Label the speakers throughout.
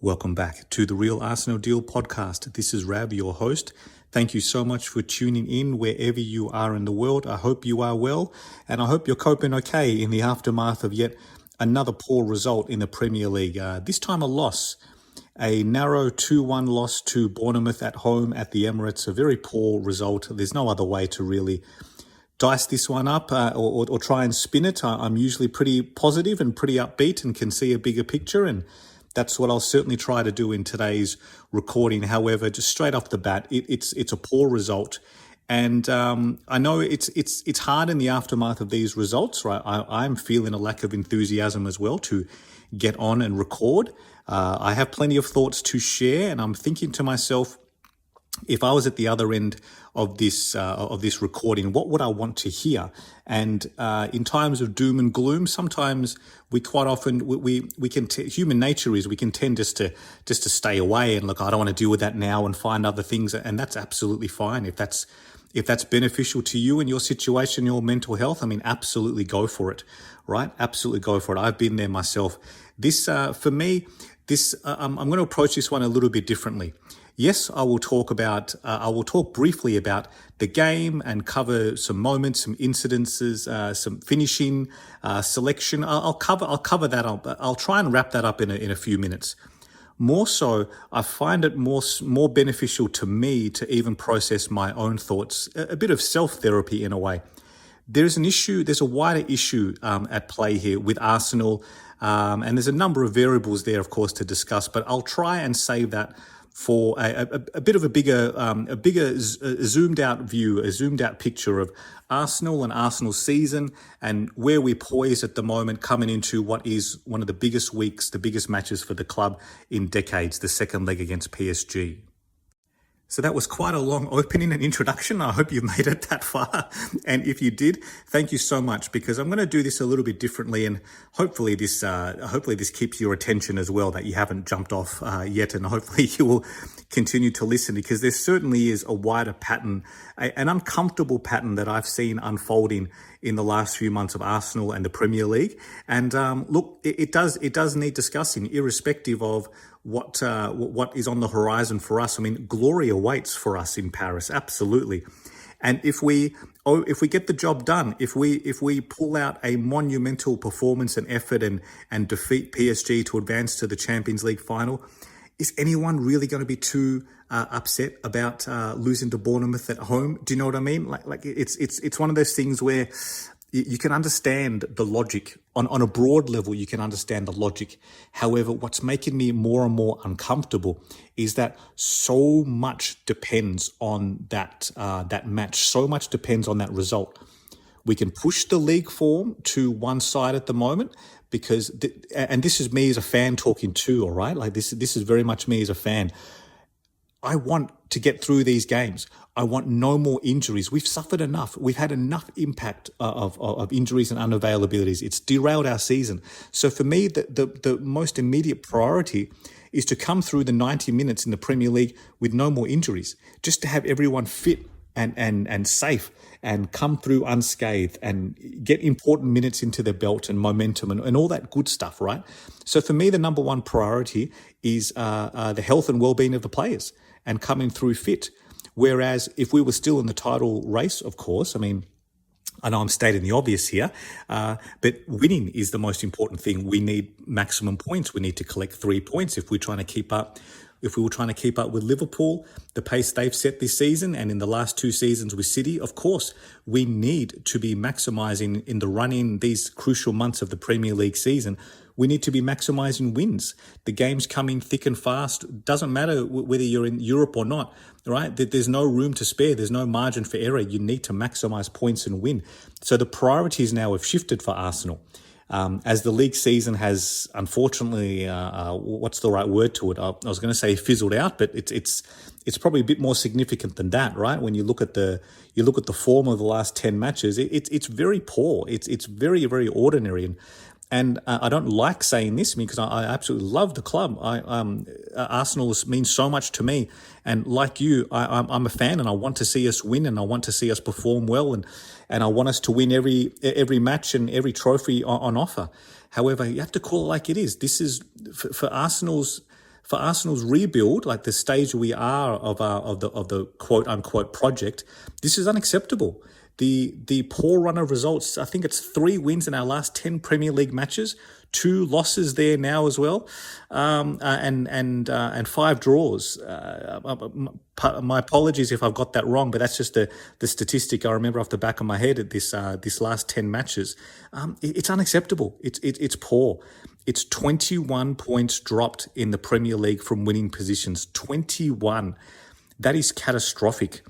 Speaker 1: Welcome back to the Real Arsenal Deal podcast. This is Rav, your host. Thank you so much for tuning in wherever you are in the world. I hope you are well, and I hope you're coping okay in the aftermath of yet another poor result in the Premier League. This time a loss, a narrow 2-1 loss to Bournemouth at home at the Emirates. A very poor result. There's no other way to really dice this one up or try and spin it. I'm usually pretty positive and pretty upbeat and can see a bigger picture, and that's what I'll certainly try to do in today's recording. However, just straight off the bat, it's a poor result, and I know it's hard in the aftermath of these results, right? I'm feeling a lack of enthusiasm as well to get on and record. I have plenty of thoughts to share, and I'm thinking to myself, if I was at the other end of this recording, what would I want to hear? And in times of doom and gloom, sometimes we quite often we can human nature is we can tend just to stay away and look, I don't want to deal with that now, and find other things, and that's absolutely fine if that's beneficial to you and your situation, your mental health. I mean, absolutely go for it, right? Absolutely go for it. I've been there myself. This for me, I'm going to approach this one a little bit differently. Yes, I will talk briefly about the game and cover some moments, some incidences, some finishing, selection. I'll cover that up. I'll try and wrap that up in a few minutes. More so, I find it more beneficial to me to even process my own thoughts, a bit of self-therapy in a way. There's a wider issue at play here with Arsenal, and there's a number of variables there, of course, to discuss, but I'll try and save that for a bit of a bigger zoomed out view, a zoomed out picture of Arsenal and Arsenal's season and where we're poised at the moment, coming into what is one of the biggest weeks, the biggest matches for the club in decades, the second leg against PSG. So that was quite a long opening and introduction. I hope you made it that far. And if you did, thank you so much, because I'm going to do this a little bit differently, and hopefully this keeps your attention as well, that you haven't jumped off yet, and hopefully you will continue to listen, because there certainly is a wider pattern, an uncomfortable pattern that I've seen unfolding in the last few months of Arsenal and the Premier League. And look, it does need discussing, irrespective of what is on the horizon for us. I mean, glory awaits for us in Paris, absolutely. And if we get the job done, if we pull out a monumental performance and effort and defeat PSG to advance to the Champions League final, is anyone really going to be too upset about losing to Bournemouth at home? Do you know what I mean? Like it's one of those things where you can understand the logic on a broad level. You can understand the logic. However, what's making me more and more uncomfortable is that so much depends on that match. So much depends on that result. We can push the league form to one side at the moment, because and this is me as a fan talking too. All right, like this is very much me as a fan. I want to get through these games. I want no more injuries. We've suffered enough. We've had enough impact of injuries and unavailabilities. It's derailed our season. So for me, the most immediate priority is to come through the 90 minutes in the Premier League with no more injuries, just to have everyone fit and safe and come through unscathed and get important minutes into their belt and momentum and all that good stuff, right? So for me, the number one priority is the health and well-being of the players and coming through fit. Whereas if we were still in the title race, of course, I mean, I know I'm stating the obvious here, but winning is the most important thing. We need maximum points. We need to collect 3 points if we're trying to keep up. If we were trying to keep up with Liverpool, the pace they've set this season and in the last 2 seasons with City, of course, we need to be maximising in the run-in, these crucial months of the Premier League season. We need to be maximising wins. The game's coming thick and fast. Doesn't matter whether you're in Europe or not, right? There's no room to spare. There's no margin for error. You need to maximise points and win. So the priorities now have shifted for Arsenal. As the league season has, unfortunately, what's the right word to it? I was going to say fizzled out, but it's probably a bit more significant than that, right? When you look at the form of the last 10 matches, it's very poor. It's very, very ordinary. And I don't like saying this because I absolutely love the club. Arsenal means so much to me, and like you, I'm a fan, and I want to see us win, and I want to see us perform well, and I want us to win every match and every trophy on offer. However, you have to call it like it is. This is for Arsenal's for Arsenal's rebuild, like the stage we are of the quote unquote project, this is unacceptable. The poor run of results, I think it's 3 wins in our last 10 Premier League matches, 2 losses there now as well, and 5 draws. My apologies if I've got that wrong, but that's just the statistic I remember off the back of my head at this last 10 matches. It's unacceptable. It's poor. It's 21 points dropped in the Premier League from winning positions. 21. That is catastrophic.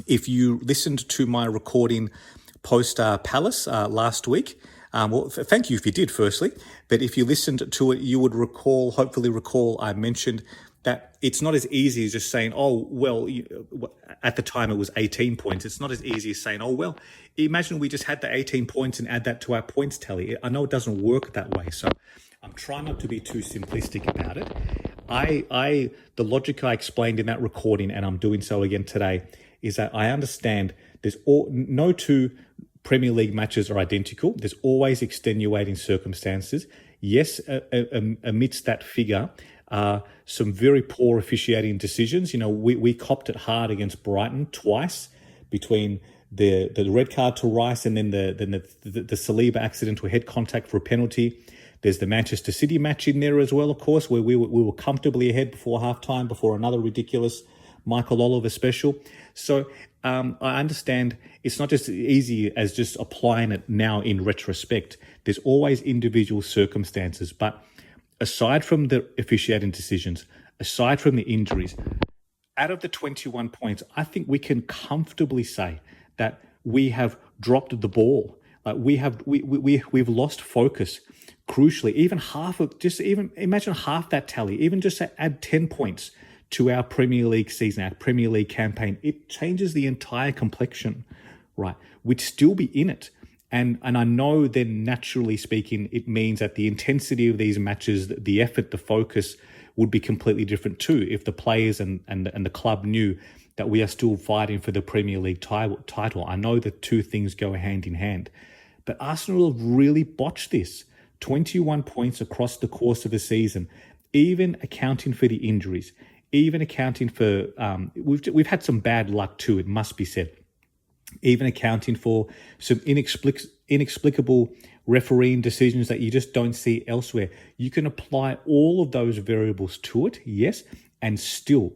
Speaker 1: If you listened to my recording post Palace last week, well, thank you if you did, firstly. But if you listened to it, you would hopefully recall, I mentioned that it's not as easy as just saying, oh, well, at the time it was 18 points. It's not as easy as saying, oh, well, imagine we just had the 18 points and add that to our points tally. I know it doesn't work that way. So I'm trying not to be too simplistic about it. The logic I explained in that recording, and I'm doing so again today, is that I understand no 2 Premier League matches are identical. There's always extenuating circumstances. Yes, amidst that figure are some very poor officiating decisions. We copped it hard against Brighton twice, between the red card to Rice and then the Saliba accidental head contact for a penalty. There's the Manchester City match in there as well, of course, where we were comfortably ahead before halftime, before another ridiculous Michael Oliver special. So I understand it's not just easy as just applying it now in retrospect. There's always individual circumstances. But aside from the officiating decisions, aside from the injuries, out of the 21 points, I think we can comfortably say that we have dropped the ball. We've lost focus. Crucially, even imagine half that tally, even just add 10 points to our Premier League season, our Premier League campaign, it changes the entire complexion, right? We'd still be in it. And I know then, naturally speaking, it means that the intensity of these matches, the effort, the focus would be completely different too if the players and the club knew that we are still fighting for the Premier League title. I know the 2 things go hand in hand. But Arsenal have really botched this. 21 points across the course of a season, even accounting for the injuries, even accounting for, we've had some bad luck too, it must be said. Even accounting for some inexplicable refereeing decisions that you just don't see elsewhere. You can apply all of those variables to it, yes, and still,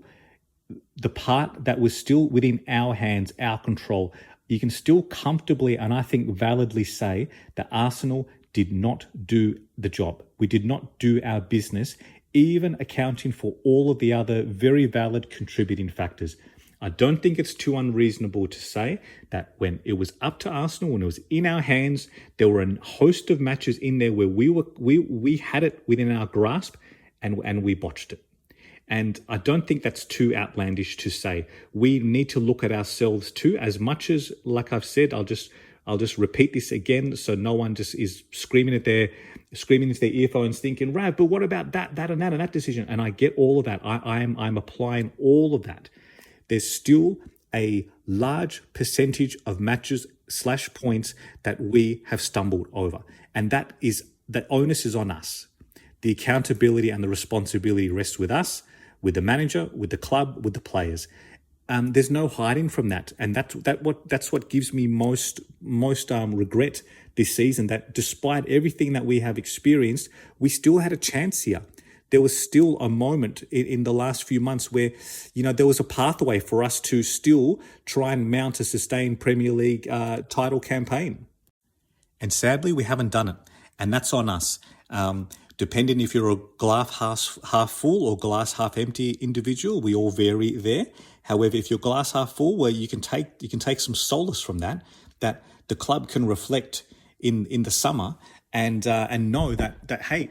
Speaker 1: the part that was still within our hands, our control, you can still comfortably, and I think validly say that Arsenal did not do the job. We did not do our business, even accounting for all of the other very valid contributing factors. I don't think it's too unreasonable to say that when it was up to Arsenal, when it was in our hands, there were a host of matches in there where we had it within our grasp and we botched it. And I don't think that's too outlandish to say. We need to look at ourselves too, as much as, like I've said, I'll just repeat this again so no one just is screaming into their earphones thinking, Rav, but what about that and that decision? And I get all of that. I'm applying all of that. There's still a large percentage of matches / points that we have stumbled over. And the onus is on us. The accountability and the responsibility rests with us, with the manager, with the club, with the players. There's no hiding from that, and that's what gives me most regret this season. That despite everything that we have experienced, we still had a chance here. There was still a moment in the last few months where, there was a pathway for us to still try and mount a sustained Premier League title campaign. And sadly, we haven't done it, and that's on us. Depending if you're a glass half full or glass half empty individual, we all vary there. However, if you're glass half full, well, you can take some solace from that the club can reflect in the summer and know that hey,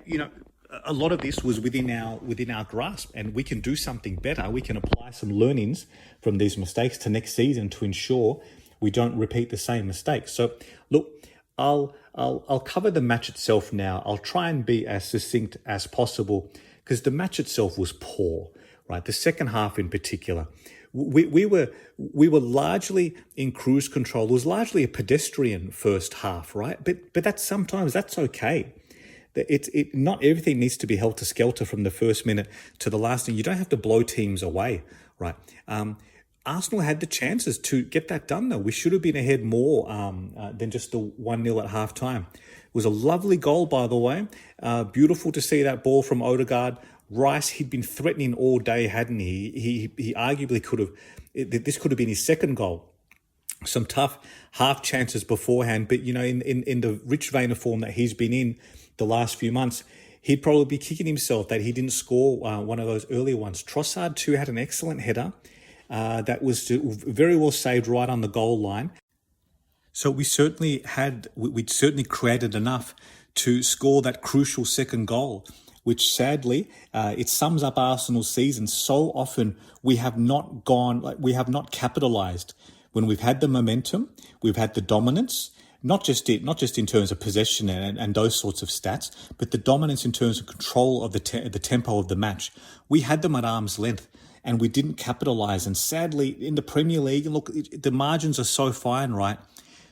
Speaker 1: a lot of this was within our grasp, and we can do something better. We can apply some learnings from these mistakes to next season to ensure we don't repeat the same mistakes. So, look, I'll cover the match itself now. I'll try and be as succinct as possible because the match itself was poor, right? The second half in particular. We were largely in cruise control. It was largely a pedestrian first half, right? But that's okay. not everything needs to be helter-skelter from the first minute to the last, and you don't have to blow teams away, right? Arsenal had the chances to get that done, though. We should have been ahead more than just the 1-0 at half-time. It was a lovely goal, by the way. Beautiful to see that ball from Odegaard. Rice, he'd been threatening all day, hadn't he? He arguably could have... This could have been his second goal. Some tough half chances beforehand, but, you know, in the rich vein of form that he's been in the last few months, he'd probably be kicking himself that he didn't score one of those earlier ones. Trossard, too, had an excellent header that was very well saved right on the goal line. So we'd certainly created enough to score that crucial second goal, which sadly, it sums up Arsenal's season. So often we have not capitalised when we've had the momentum, we've had the dominance, not just in terms of possession and those sorts of stats, but the dominance in terms of control of the tempo of the match. We had them at arm's length, and we didn't capitalise. And sadly, in the Premier League, look, the margins are so fine, right?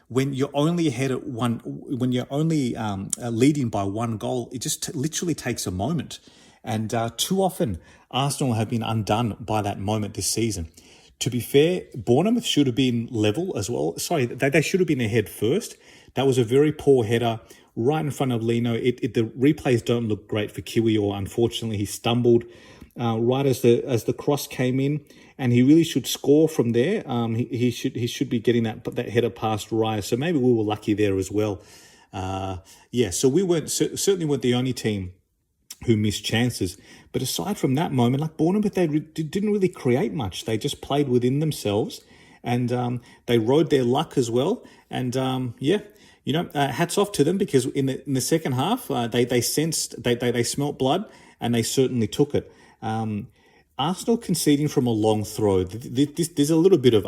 Speaker 1: When you're only ahead at when you're only leading by one goal, it just literally takes a moment. And too often, Arsenal have been undone by that moment this season. To be fair, Bournemouth should have been level as well. Sorry, they should have been ahead first. That was a very poor header right in front of Leno. The replays don't look great for Kiwior. Unfortunately, he stumbled right as the cross came in, and he really should score from there. He should be getting that header past Raya. So maybe we were lucky there as well. So we certainly weren't the only team who missed chances. But aside from that moment, like Bournemouth, they didn't really create much. They just played within themselves, and they rode their luck as well. And hats off to them, because in the second half, they sensed, they smelt blood, and they certainly took it. Arsenal conceding from a long throw. There's a little bit of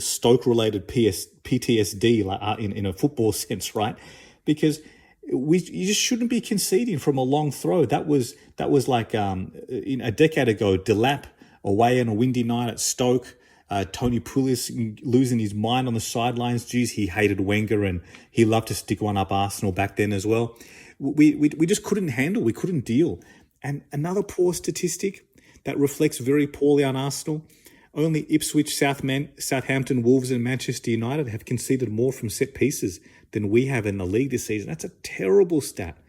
Speaker 1: Stoke-related PTSD in a football sense, right? Because you just shouldn't be conceding from a long throw. That was like a decade ago. Delap away on a windy night at Stoke. Tony Pulis losing his mind on the sidelines. Geez, he hated Wenger, and he loved to stick one up Arsenal back then as well. We just couldn't handle. We couldn't deal. And another poor statistic that reflects very poorly on Arsenal. Only Ipswich, Southampton, Wolves and Manchester United have conceded more from set pieces than we have in the league this season. That's a terrible stat.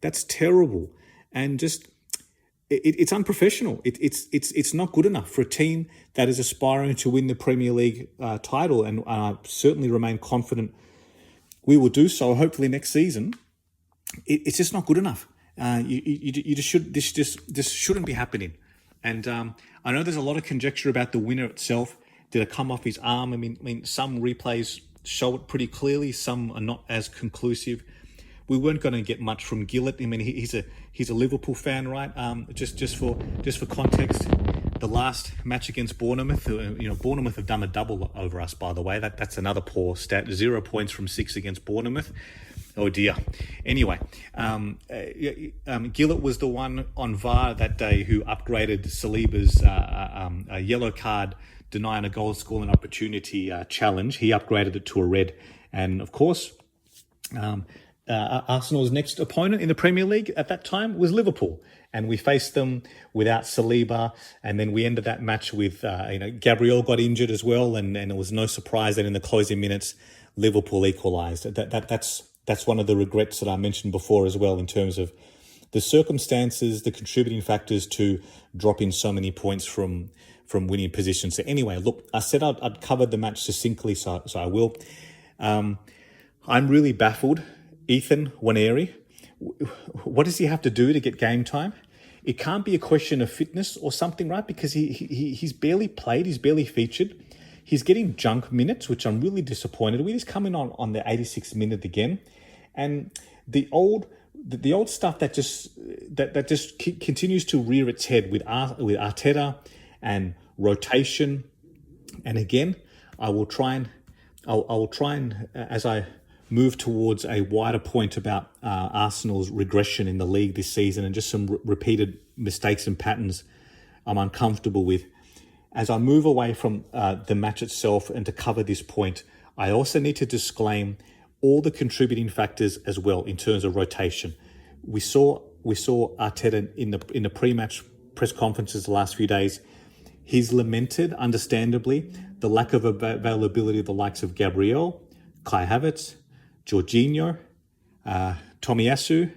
Speaker 1: That's terrible. And just, it's unprofessional. It's not good enough for a team that is aspiring to win the Premier League title, and certainly remain confident we will do so, hopefully next season. It's just not good enough. This shouldn't be happening. And I know there's a lot of conjecture about the winner itself. Did it come off his arm? I mean, some replays show it pretty clearly. Some are not as conclusive. We weren't going to get much from Gillett. I mean, he's a Liverpool fan, right? Just for context, the last match against Bournemouth, Bournemouth have done a double over us, by the way. That's another poor stat. 0 points from 6 against Bournemouth. Oh dear. Anyway, Gillett was the one on VAR that day who upgraded Saliba's yellow card denying a goal scoring opportunity challenge. He upgraded it to a red. And of course, Arsenal's next opponent in the Premier League at that time was Liverpool. And we faced them without Saliba. And then we ended that match with, Gabriel got injured as well. And it was no surprise that in the closing minutes, Liverpool equalised. That's one of the regrets that I mentioned before as well, in terms of the circumstances, the contributing factors to dropping so many points from winning positions. So anyway, look, I said I'd covered the match succinctly, so I will. I'm really baffled. Ethan Nwaneri, what does he have to do to get game time? It can't be a question of fitness or something, right? Because he's barely played, he's barely featured. He's getting junk minutes, which I'm really disappointed with. He's coming on the 86th minute again. And the old stuff that just continues to rear its head with Arteta and rotation. And again, I will try and as I move towards a wider point about Arsenal's regression in the league this season and just some repeated mistakes and patterns I'm uncomfortable with. As I move away from the match itself and to cover this point, I also need to disclaim all the contributing factors as well in terms of rotation. we saw Arteta in the pre-match press conferences the last few days. He's lamented, understandably, the lack of availability of the likes of Gabriel, Kai Havertz, Jorginho, Tomiyasu.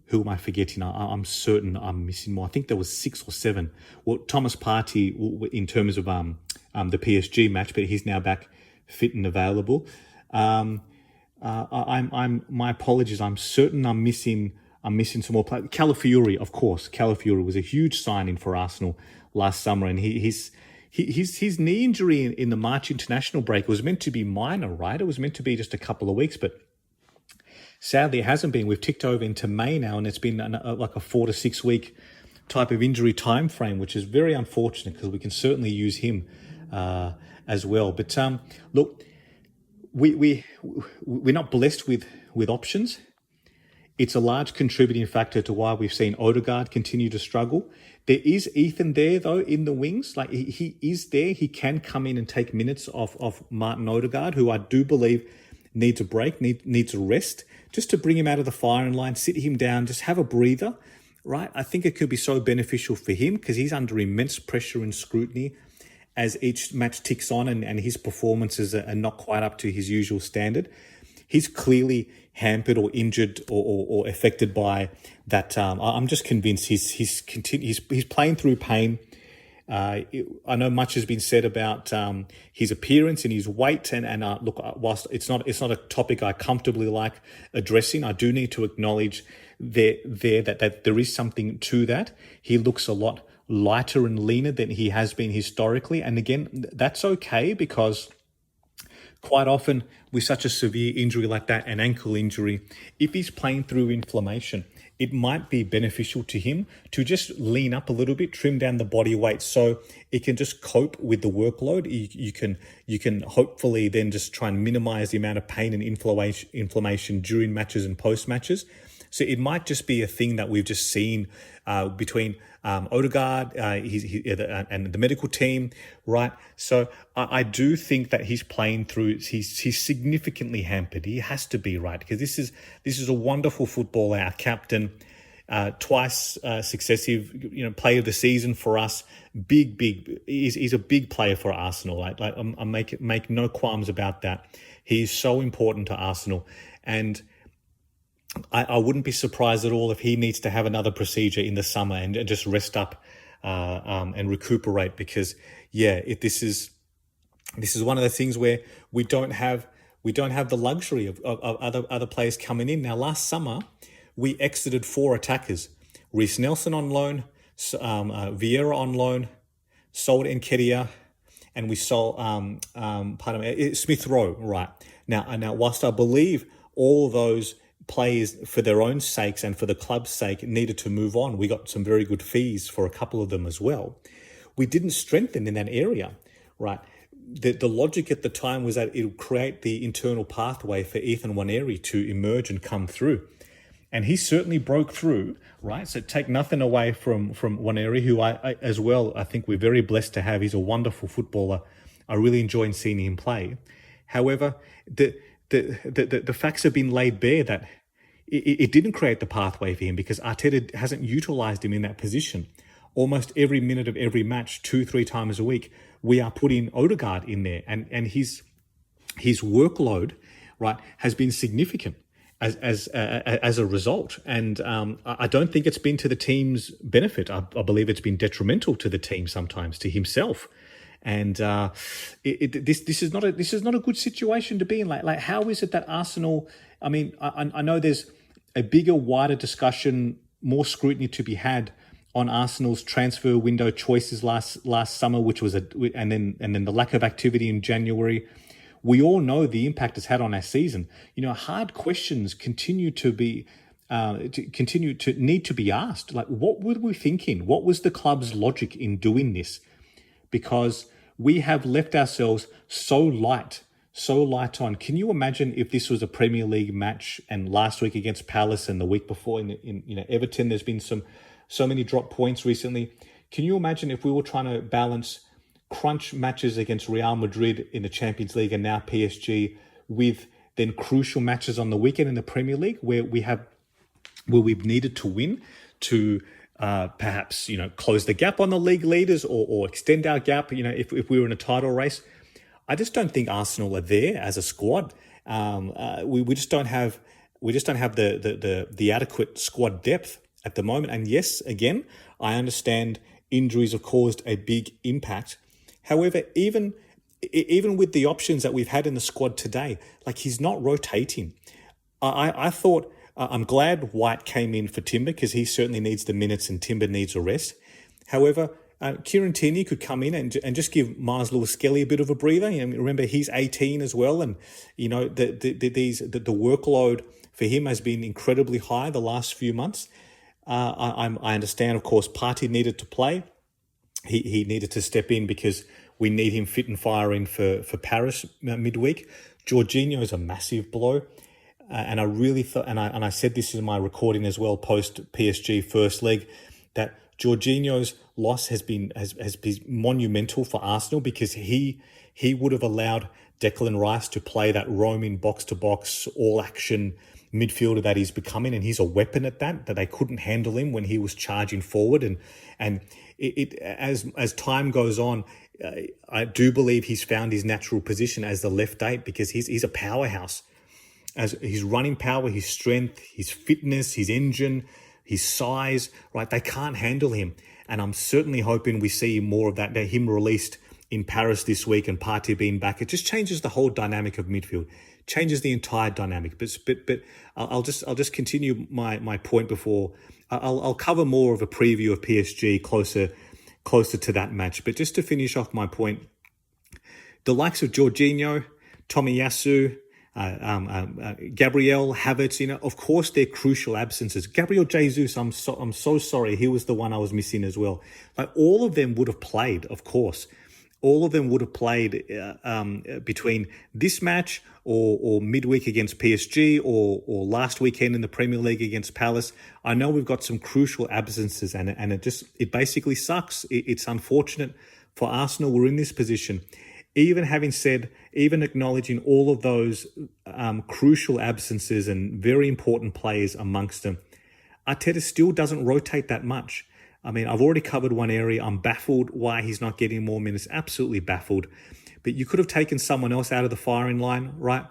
Speaker 1: Who am I forgetting? I'm certain I'm missing more. I think there was 6 or 7. Well, Thomas Partey in terms of the PSG match, but he's now back fit and available. My apologies. I'm certain I'm missing some more players. Calafiori, of course. Calafiori was a huge signing for Arsenal last summer, and his knee injury in the March international break was meant to be minor, right? It was meant to be just a couple of weeks, but sadly, it hasn't been. We've ticked over into May now, and it's been like a 4 to 6 week type of injury time frame, which is very unfortunate because we can certainly use him as well. But look, we're not blessed with options. It's a large contributing factor to why we've seen Odegaard continue to struggle. There is Ethan there, though, in the wings. Like he is there. He can come in and take minutes off Martin Odegaard, who I do believe needs a break, needs a rest, just to bring him out of the firing line, sit him down, just have a breather, right? I think it could be so beneficial for him because he's under immense pressure and scrutiny as each match ticks on and his performances are not quite up to his usual standard. He's clearly hampered or injured or affected by that. I'm just convinced he's playing through pain. I know much has been said about his appearance and his weight, and look, whilst it's not a topic I comfortably like addressing, I do need to acknowledge that there is something to that. He looks a lot lighter and leaner than he has been historically, and again, that's okay because quite often with such a severe injury like that, an ankle injury, if he's playing through inflammation, it might be beneficial to him to just lean up a little bit, trim down the body weight so it can just cope with the workload. You can hopefully then just try and minimize the amount of pain and inflammation during matches and post matches. So it might just be a thing that we've just seen between Odegaard and the medical team, right? So I do think that he's playing through. He's significantly hampered. He has to be, right, because this is a wonderful footballer, our captain, twice successive player of the season for us. He's a big player for Arsenal. I make no qualms about that. He is so important to Arsenal, and I wouldn't be surprised at all if he needs to have another procedure in the summer and just rest up and recuperate because, this is one of the things where we don't have the luxury of other players coming in. Now, last summer, we exited 4 attackers. Reece Nelson on loan, Vieira on loan, sold Nketiah, and we sold Smith Rowe, right. Now, whilst I believe all those players for their own sakes and for the club's sake needed to move on, we got some very good fees for a couple of them as well. We didn't strengthen in that area, right? The logic at the time was that it would create the internal pathway for Ethan Nwaneri to emerge and come through. And he certainly broke through, right? So take nothing away from Nwaneri, who I think we're very blessed to have. He's a wonderful footballer. I really enjoy seeing him play. However, the facts have been laid bare that it didn't create the pathway for him because Arteta hasn't utilised him in that position. Almost every minute of every match, 2-3 times a week, we are putting Odegaard in there, and his workload, right, has been significant as a result. And I don't think it's been to the team's benefit. I believe it's been detrimental to the team sometimes, to himself. And this is not a good situation to be in. Like how is it that Arsenal? I mean, I know there's a bigger, wider discussion, more scrutiny to be had on Arsenal's transfer window choices last summer, which was and then the lack of activity in January. We all know the impact it's had on our season. Hard questions continue to need to be asked. Like, what were we thinking? What was the club's logic in doing this? Because we have left ourselves so light on. Can you imagine if this was a Premier League match and last week against Palace and the week before in Everton, there's been so many drop points recently. Can you imagine if we were trying to balance crunch matches against Real Madrid in the Champions League and now PSG with then crucial matches on the weekend in the Premier League where we have where we've needed to win to perhaps, close the gap on the league leaders or extend our gap, if we were in a title race. I just don't think Arsenal are there as a squad. We just don't have the adequate squad depth at the moment. And yes, again, I understand injuries have caused a big impact. However, even with the options that we've had in the squad today, like, he's not rotating. I thought, I'm glad White came in for Timber because he certainly needs the minutes and Timber needs a rest. However, Kieran Tierney could come in and just give Miles Lewis-Skelly a bit of a breather. Remember, he's 18 as well, and the workload for him has been incredibly high the last few months. I understand, of course, Partey needed to play. He needed to step in because we need him fit and firing for Paris midweek. Jorginho is a massive blow. And I really thought, and I said this in my recording as well, post PSG first leg, that Jorginho's loss has been monumental for Arsenal because he would have allowed Declan Rice to play that roaming box to box all action midfielder that he's becoming, and he's a weapon at that they couldn't handle him when he was charging forward, and as time goes on, I do believe he's found his natural position as the left eight because he's a powerhouse. As his running power, his strength, his fitness, his engine, his size, right? They can't handle him. And I'm certainly hoping we see more of that him released in Paris this week and Partey being back. It just changes the whole dynamic of midfield, changes the entire dynamic. But I'll just continue my point before I'll cover more of a preview of PSG closer to that match. But just to finish off my point, the likes of Jorginho, Tomiyasu, Gabriel, Havertz, of course they're crucial absences. Gabriel Jesus, I'm so sorry, he was the one I was missing as well. Like, all of them would have played, of course. All of them would have played between this match or midweek against PSG or last weekend in the Premier League against Palace. I know we've got some crucial absences and it basically sucks. It's unfortunate for Arsenal. We're in this position. Even acknowledging all of those crucial absences and very important players amongst them, Arteta still doesn't rotate that much. I mean, I've already covered one area. I'm baffled why he's not getting more minutes. Absolutely baffled. But you could have taken someone else out of the firing line, right?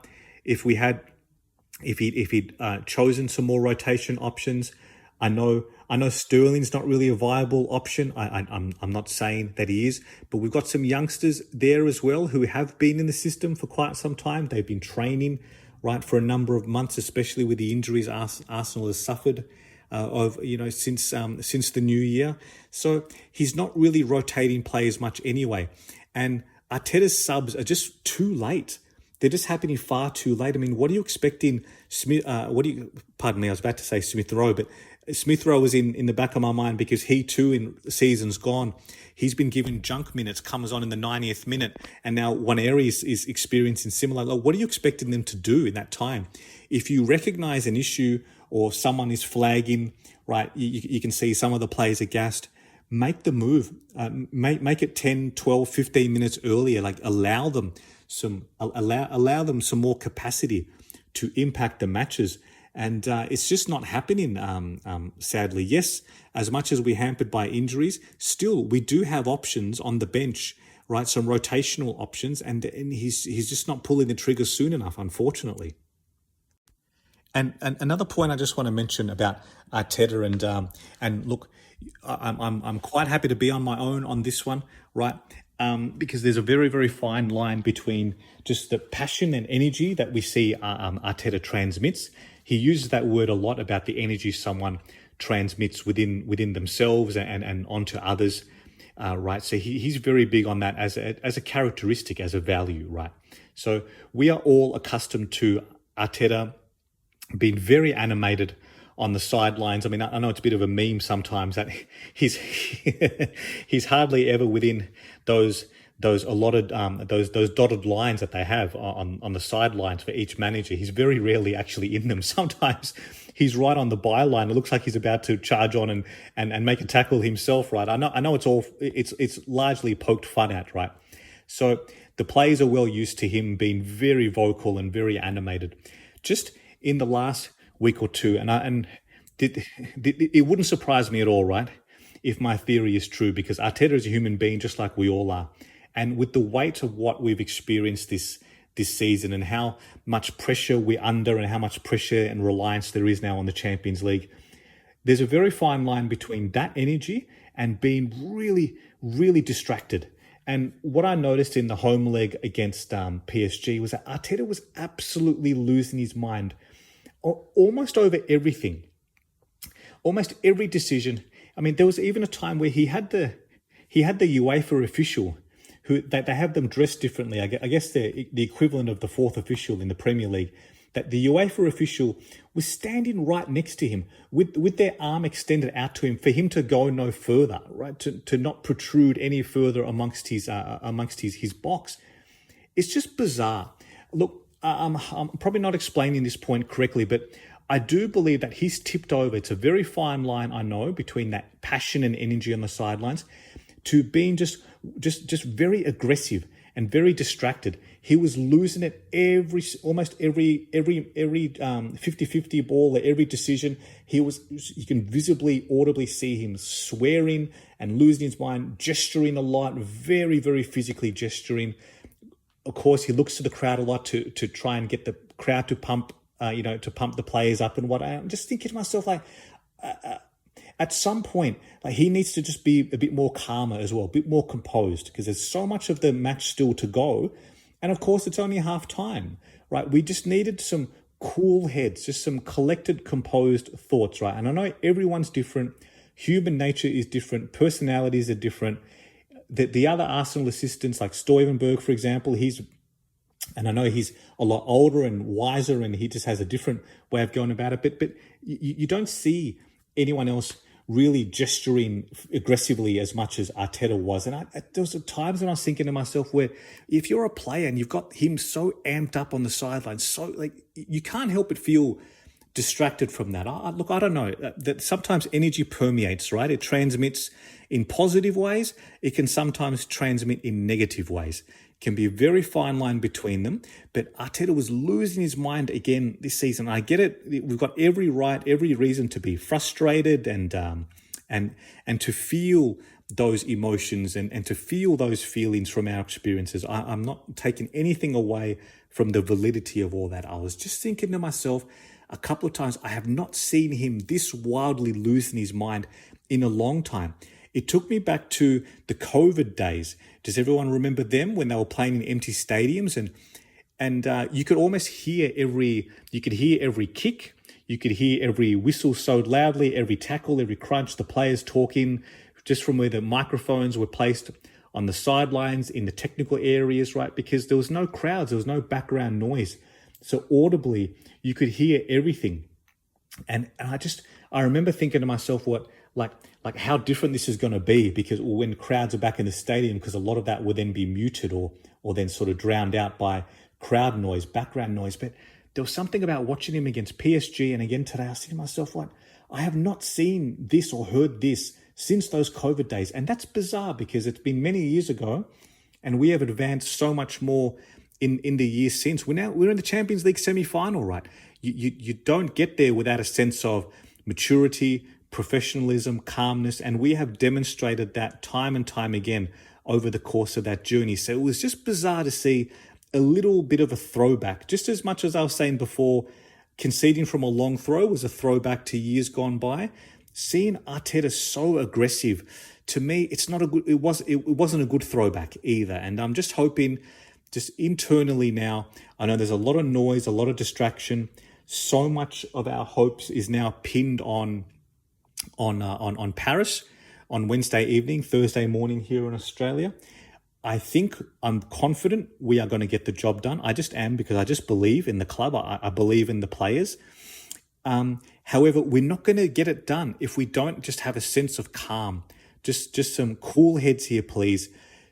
Speaker 1: If he'd chosen some more rotation options. I know Sterling's not really a viable option. I'm not saying that he is, but we've got some youngsters there as well who have been in the system for quite some time. They've been training, right, for a number of months, especially with the injuries Arsenal has suffered since the new year. So he's not really rotating players much anyway. And Arteta's subs are just too late. They're just happening far too late. I mean, what are you expecting? Pardon me, I was about to say Smith Rowe, but Smith Rowe was in the back of my mind because he too, in seasons gone, he's been given junk minutes, comes on in the 90th minute, and now Waneri is experiencing similar. Like, what are you expecting them to do in that time? If you recognize an issue or someone is flagging, right, you can see some of the players are gassed. Make the move. Make it 10, 12, 15 minutes earlier. Like, allow them some more capacity to impact the matches. And it's just not happening, sadly. Yes, as much as we're hampered by injuries, still we do have options on the bench, right? Some rotational options, and he's just not pulling the trigger soon enough, unfortunately. And another point I just want to mention about Arteta and look, I'm quite happy to be on my own on this one, right? Because there's a very, very fine line between just the passion and energy that we see Arteta transmits. He uses that word a lot about the energy someone transmits within themselves and onto others, right? So he's very big on that as a characteristic, as a value, right? So we are all accustomed to Arteta being very animated on the sidelines. I mean, I know it's a bit of a meme sometimes that he's hardly ever within those allotted those dotted lines that they have on the sidelines for each manager. He's very rarely actually in them. Sometimes he's right on the byline. It looks like he's about to charge on and make a tackle himself, right? I know it's largely poked fun at, right? So the players are well used to him being very vocal and very animated. Just in the last week or two, and it wouldn't surprise me at all, right? If my theory is true, because Arteta is a human being just like we all are. And with the weight of what we've experienced this season and how much pressure we're under and how much pressure and reliance there is now on the Champions League, there's a very fine line between that energy and being really, really distracted. And what I noticed in the home leg against PSG was that Arteta was absolutely losing his mind almost over everything, almost every decision. I mean, there was even a time where he had the UEFA official, who they have them dressed differently. I guess they're the equivalent of the fourth official in the Premier League. That the UEFA official was standing right next to him with their arm extended out to him for him to go no further, right? To not protrude any further amongst his box. It's just bizarre. Look, I'm probably not explaining this point correctly, but I do believe that he's tipped over. It's a very fine line, I know, between that passion and energy on the sidelines to being just very aggressive and very distracted. He was losing it almost every 50-50 ball, every decision. You can visibly, audibly see him swearing and losing his mind, gesturing a lot, very, very physically gesturing. Of course, he looks to the crowd a lot to try and get the crowd to pump the players up and what. I'm just thinking to myself, like, at some point, like, he needs to just be a bit more calmer as well, a bit more composed, because there's so much of the match still to go. And of course, it's only half time, right? We just needed some cool heads, just some collected, composed thoughts, right? And I know everyone's different. Human nature is different. Personalities are different. The other Arsenal assistants, like Stuyvenberg, for example, and I know he's a lot older and wiser, and he just has a different way of going about it. But you don't see anyone else really gesturing aggressively as much as Arteta was. And there was times when I was thinking to myself, where if you're a player and you've got him so amped up on the sidelines, so like you can't help but feel distracted from that. Look, I don't know, that sometimes energy permeates, right? It transmits in positive ways. It can sometimes transmit in negative ways. Can be a very fine line between them. But Arteta was losing his mind again this season. I get it. We've got every reason to be frustrated and to feel those emotions and to feel those feelings from our experiences. I'm not taking anything away from the validity of all that. I was just thinking to myself a couple of times, I have not seen him this wildly losing his mind in a long time. It took me back to the COVID days. Does everyone remember them, when they were playing in empty stadiums and you could almost hear every kick, you could hear every whistle so loudly, every tackle, every crunch, the players talking just from where the microphones were placed on the sidelines in the technical areas, right? Because there was no crowds, there was no background noise. So audibly, you could hear everything. And I remember thinking to myself, like how different this is going to be, because when crowds are back in the stadium, because a lot of that will then be muted or then sort of drowned out by crowd noise, background noise. But there was something about watching him against PSG and again today. I was thinking to myself, like, I have not seen this or heard this since those COVID days. And that's bizarre, because it's been many years ago and we have advanced so much more in the years since. We're in the Champions League semi-final, right? You don't get there without a sense of maturity, professionalism, calmness, and we have demonstrated that time and time again over the course of that journey. So it was just bizarre to see a little bit of a throwback, just as much as I was saying before, conceding from a long throw was a throwback to years gone by. Seeing Arteta so aggressive, to me, it wasn't a good throwback either. And I'm just hoping, just internally now, I know there's a lot of noise, a lot of distraction. So much of our hopes is now pinned on Paris on Wednesday evening, Thursday morning here in Australia. I'm confident we are going to get the job done. I just am, because I just believe in the club. I believe in the players. However, we're not going to get it done if we don't just have a sense of calm. Just some cool heads here, please.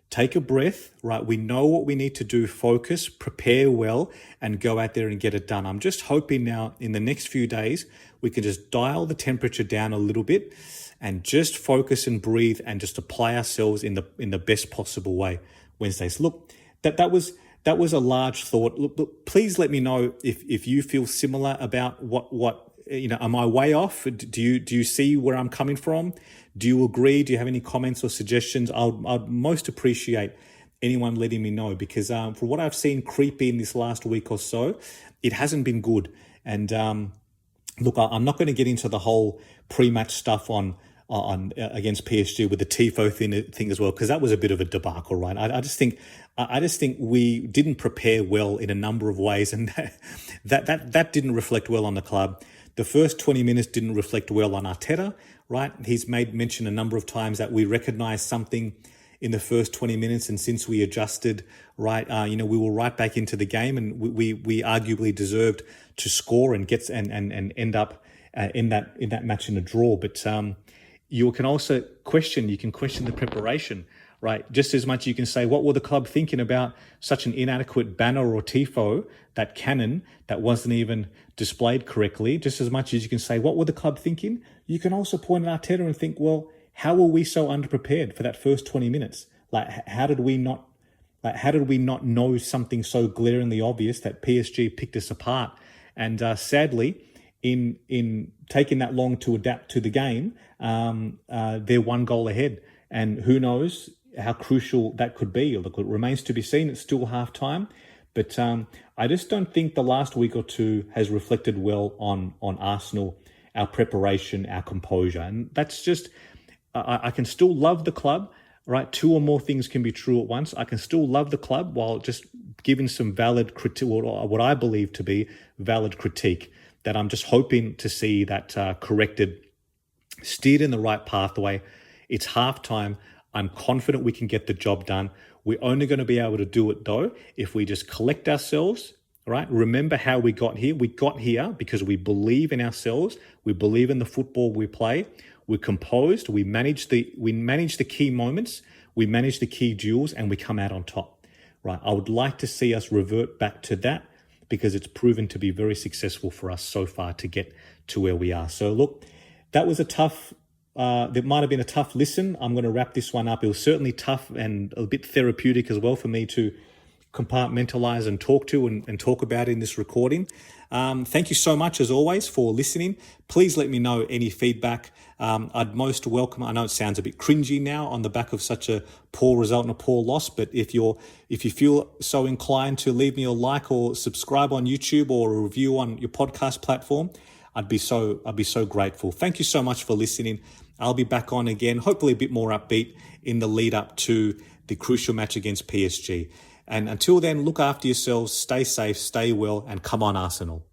Speaker 1: Take a breath, right? We know what we need to do. Focus, prepare well, and go out there and get it done. I'm just hoping now in the next few days, we can just dial the temperature down a little bit and just focus and breathe and just apply ourselves in the best possible way Wednesdays. Look, that was a large thought. Look, please let me know if you feel similar about what am I way off? Do you see where I'm coming from? Do you agree? Do you have any comments or suggestions? I'd most appreciate anyone letting me know, because for what I've seen creep in this last week or so, it hasn't been good. And look, I'm not going to get into the whole pre-match stuff on against PSG with the tifo thing as well, because that was a bit of a debacle, right? I just think we didn't prepare well in a number of ways, and that didn't reflect well on the club. The first 20 minutes didn't reflect well on Arteta, right? He's made mention a number of times that we recognized something in the first 20 minutes, and since we adjusted, right, we were right back into the game, and we arguably deserved to score and end up in that match in a draw. But you can also question the preparation, right? Just as much you can say, what were the club thinking about such an inadequate banner or tifo, that cannon that wasn't even displayed correctly? Just as much as you can say, what were the club thinking? You can also point at Arteta and think, well, how were we so underprepared for that first 20 minutes? Like, how did we not know something so glaringly obvious that PSG picked us apart? And sadly, in taking that long to adapt to the game, they're one goal ahead. And who knows how crucial that could be. Look, it remains to be seen. It's still half time. But I just don't think the last week or two has reflected well on Arsenal, our preparation, our composure. And that's just, I can still love the club, right? Two or more things can be true at once. I can still love the club while just giving some valid critique, or what I believe to be valid critique, that I'm just hoping to see that corrected, steered in the right pathway. It's halftime. I'm confident we can get the job done. We're only going to be able to do it, though, if we just collect ourselves, right? Remember how we got here. We got here because we believe in ourselves. We believe in the football we play. We're composed. We manage the key moments. We manage the key duels, and we come out on top, right? I would like to see us revert back to that, because it's proven to be very successful for us so far to get to where we are. So look, that was there might have been a tough listen. I'm going to wrap this one up. It was certainly tough and a bit therapeutic as well for me to compartmentalize and talk to and talk about in this recording. Thank you so much, as always, for listening. Please let me know any feedback. I'd most welcome. I know it sounds a bit cringy now on the back of such a poor result and a poor loss, but if you feel so inclined to leave me a like or subscribe on YouTube or a review on your podcast platform, I'd be so grateful. Thank you so much for listening. I'll be back on again, hopefully a bit more upbeat in the lead up to the crucial match against PSG. And until then, look after yourselves, stay safe, stay well, and come on, Arsenal.